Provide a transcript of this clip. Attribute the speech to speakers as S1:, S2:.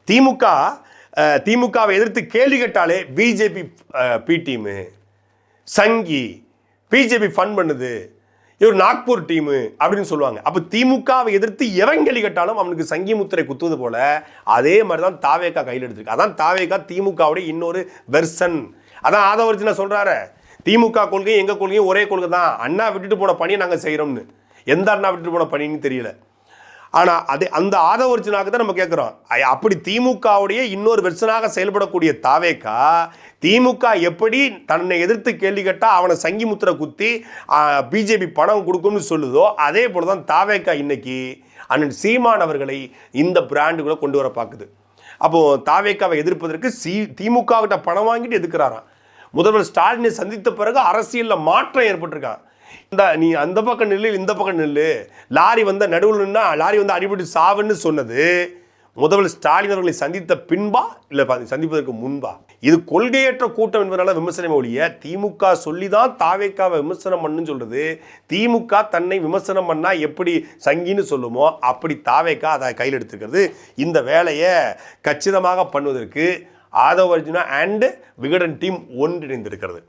S1: திமுகவை எதிர்த்து கேள்வி கேட்டாலே பிஜேபி பி டீமு, சங்கி, பிஜேபி ஃபன் பண்ணுது, இவர் நாக்பூர் டீமு அப்படின்னு சொல்லுவாங்க. அப்போ திமுகவை எதிர்த்து எவன் கேள்வி கேட்டாலும் அவனுக்கு சங்கி முத்திரை குத்துவது போல அதே மாதிரி தான் தாவேகா கையில் எடுத்திருக்கு. அதான் தாவேகா திமுகவுடைய இன்னொரு வெர்சன். அதான் ஆதவர்ஜினா சொல்றாரு, திமுக கொள்கையும் எங்க கொள்கையும் ஒரே கொள்கை தான், அண்ணா விட்டுட்டு போன பணியை நாங்கள் செய்கிறோம்னு. எந்த அண்ணா விட்டுட்டு போன பணின்னு தெரியல. ஆனால் அந்த ஆதவர்ஜினாக்கு தான் நம்ம கேட்குறோம். அப்படி திமுகவுடைய இன்னொரு வெர்சனாக செயல்படக்கூடிய தாவேகா திமுக எப்படி தன்னை எதிர்த்து கேள்வி கேட்டால் அவனை சங்கி முத்திரை குத்தி பிஜேபி பணம் கொடுக்கும்னு சொல்லுதோ அதே போல தான் தாவேகா இன்னைக்கு அண்ணன் சீமான் அவர்களை இந்த பிராண்டுக்குள்ள கொண்டு வர பார்க்குது. அப்போது தாவேகாவை எதிர்ப்பதற்கு திமுக கிட்ட பணம் வாங்கிட்டு எதிர்க்கிறாராம். முதல்வர் ஸ்டாலினை சந்தித்த பிறகு அரசியலில் மாற்றம் ஏற்பட்டிருக்கான். நீ அந்த பக்கம் நில்லு, இந்த பக்கம் நில்லு, லாரி வந்த நடுவில் நின்னா லாரி வந்து அடிபட்டு சாவுன்னு சொன்னது முதல்வர் ஸ்டாலின் அவர்களை சந்தித்த பின்பா இல்லை சந்திப்பதற்கு முன்பா? இது கொள்கையற்ற கூட்டம் என்பதனால விமர்சனம் ஒழிய திமுக சொல்லி தான் தாவேகாவை விமர்சனம் பண்ணுன்னு சொல்றது. திமுக தன்னை விமர்சனம் பண்ணா எப்படி சங்கின்னு சொல்லுமோ அப்படி தாவேகா அதை கையில் எடுத்துக்கிறது. இந்த வேலையை கச்சிதமாக பண்ணுவதற்கு ஆதவர்ஜுனா அண்ட் விகடன் டீம் ஒன்றிணைந்திருக்கிறது.